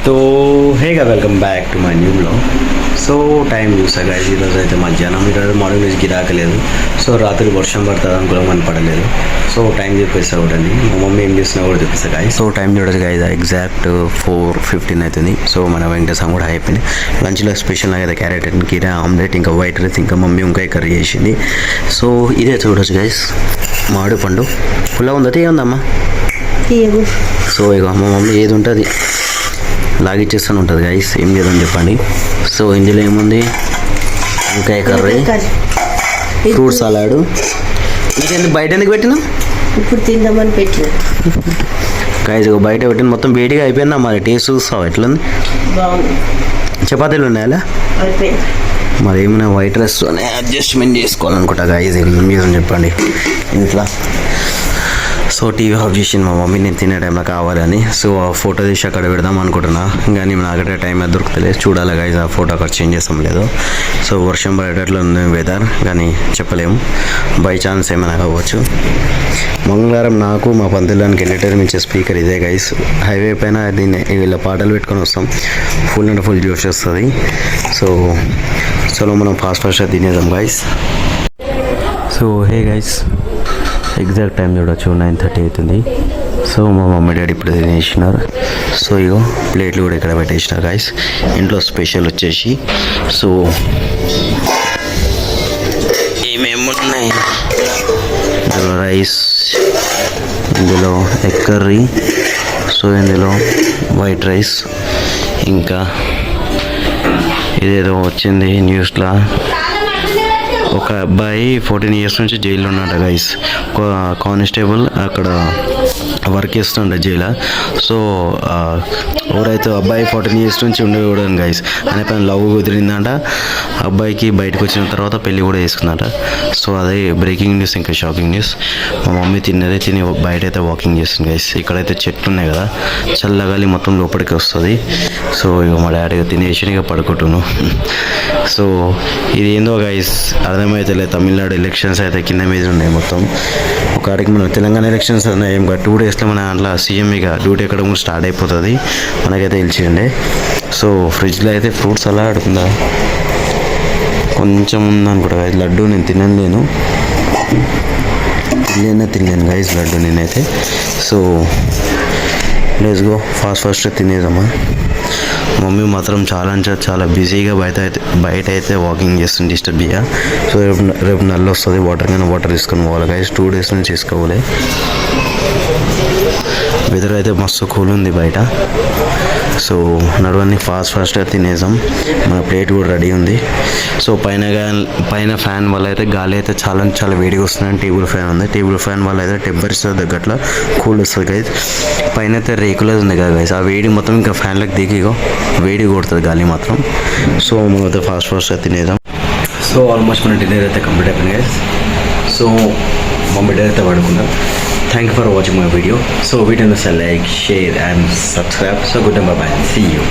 तो हेगा welcome back to my new blog. So time చూసా గైస్, ఈరోజు అయితే మధ్యాహ్నం, ఈరోజు మార్నింగ్ నుంచి గిరాకలేదు. సో రాత్రి వర్షం పడుతుంది అనుకోవడం అని పడలేదు. సో టైం చెప్పేస్తా చూడండి, మా మమ్మీ ఏం చేసినా కూడా చెప్పేస్తా గైస్. సో టైం చూడదు గైస్, ఎగ్జాక్ట్ 4:15 అవుతుంది. సో మన వెంకటేశం కూడా అయిపోయింది. లంచ్లో స్పెషల్ అయితే క్యారెట్ అండ్ కీరా ఆమ్లెట్, ఇంకా వైట్ రైస్, ఇంకా మమ్మీ ఇంకా కర్రీ చేసింది. సో ఇదే చూడొచ్చు గైస్, మామిడి పండు పుల్ల ఉందా, తీయందమ్మా. సో ఇక మా మమ్మీ ఏది ఉంటుంది లాగిచ్చేస్తూనే ఉంటుంది గైస్, ఏం లేదని చెప్పండి. సో ఇందులో ఏముంది, వంకాయ కర్రీ, ఫ్రూట్ సలాడు. ఇంకెందుకు బయట ఎందుకు పెట్టినా, ఇప్పుడు తిందామని పెట్టిన గైస్. బయట పెట్టిన మొత్తం వేడిగా అయిపోయిందా, మరి టేస్ట్ చూస్తావు ఎట్లుంది. బాగుంది. చపాతీలు ఉన్నాయా, మరి ఏమైనా వైట్ రైస్తోనే అడ్జస్ట్మెంట్ చేసుకోవాలనుకుంటా గైస్. ఏం లేదని చెప్పండి ఇంట్లో. సో టీవీ ఆఫ్ చేసింది మా మమ్మీ, నేను తినే టైంలో కావాలని. సో ఆ ఫోటో తీసి అక్కడ పెడదాం అనుకుంటున్నా, కానీ నాకైతే టైం అది దొరుకుతలేదు. చూడాలి గైస్ ఆ ఫోటో అక్కడ చేంజ్ చేస్తాం లేదు. సో వర్షం పడేటట్లు ఉంది వెదర్, కానీ చెప్పలేము, బై ఛాన్స్ ఏమైనా కావచ్చు. మంగళవారం నాకు మా పంతులానికి వెళ్ళేటప్పుడు మించే స్పీకర్ ఇదే గైస్. హైవే పైన దీన్ని వీళ్ళ పాటలు పెట్టుకొని వస్తాం, ఫుల్ అండ్ ఫుల్ జోష్ వస్తుంది. సో చలో మనం ఫాస్ట్ తినేద్దాం guys. So hey guys, exact time చూడొచ్చు 9:30 అవుతుంది. సో మా మమ్మీ డాడీ ఇప్పుడు తినేసినారు. సో ఇగో ప్లేట్లు కూడా ఇక్కడ పెట్టేసినారు గైస్. ఇంట్లో స్పెషల్ వచ్చేసి సో ఏమేమి ఉన్నాయి, ఇందులో రైస్, ఇందులో ఎగ్ కర్రీ, సో ఇందులో వైట్ రైస్, ఇంకా ఇదేదో వచ్చింది న్యూస్లో, ఒక అబ్బాయి 14 years నుంచి జైల్లో ఉన్నాడు గైస్. కానిస్టేబుల్ అక్కడ వర్క్ చేస్తుండే జైలు. సో ఎవరైతే అబ్బాయి 14 years నుంచి ఉండకూడదు గైస్, అనే పైన లవ్ కుదిరిందంట. అబ్బాయికి బయటకు వచ్చిన తర్వాత పెళ్ళి కూడా చేసుకుందంట. సో అదే బ్రేకింగ్ న్యూస్, ఇంకా షాకింగ్ న్యూస్. మా మమ్మీ తిని బయట అయితే వాకింగ్ చేస్తుంది గైస్. ఇక్కడైతే చెట్లు ఉన్నాయి కదా, చల్లగాలి మొత్తం లోపలికి వస్తుంది. సో ఇక మా డాడీ తినేసి ఇక పడుకుంటున్నాను. సో ఇది ఏందో గైస్ అర్థమైతే లేదు. తమిళనాడు ఎలక్షన్స్ అయితే కింద మీద ఉన్నాయి మొత్తం. ఒకటికి మన తెలంగాణ ఎలక్షన్స్ ఉన్నాయి, ఇంకా 2 daysలో మన దాంట్లో సీఎం ఇక డ్యూటీ ఎక్కడం కూడా స్టార్ట్ అయిపోతుంది, మనకైతే తెలిసిండే. సో ఫ్రిడ్జ్లో అయితే ఫ్రూట్ సలాడ్ ఉందా, కొంచెం ఉందనుకుంటా గైస్. లడ్డు నేను తినలేను గైస్ లడ్డు నేనైతే. సో లెట్స్ గో ఫాస్ట్ తినేద్దామా. మమ్మీ మాత్రం చాలా బిజీగా బయట అయితే వాకింగ్ చేస్తుంది డిస్టర్బ్ ఇయ్య. సో రేపు నల్లు వస్తుంది, వాటర్ తీసుకొని పోవాలి గైస్. 2 days నుంచి తీసుకోవాలి. వెదర్ అయితే మస్తు కూల్ ఉంది బయట. సో నడవని ఫాస్ట్గా తినేసాం. మన ప్లేట్ కూడా రెడీ ఉంది. సో పైన ఫ్యాన్ వల్ల అయితే గాలి అయితే చాలా వేడిగా వస్తుంది. టేబుల్ ఫ్యాన్ ఉంది, టేబుల్ ఫ్యాన్ వల్ల అయితే టెంపరేచర్ తగ్గట్ల కూల్ వస్తుంది గైస్. పైన అయితే రేకులది ఉంది కదా గైస్, ఆ వేడి మొత్తం ఇంకా ఫ్యాన్లకు దిగిగో వేడి కొడుతుంది గాలి మాత్రం. సో మనం అయితే ఫాస్ట్గా తినేద్దాం. సో ఆల్మోస్ట్ మన డిన్నర్ అయితే కంప్లీట్ అయిపోయింది గైస్. సో మమ్మీ డాడీ అయితే పడుకుందాం. Thank you for watching my video. So video like, share and subscribe. So good and bye bye. See you.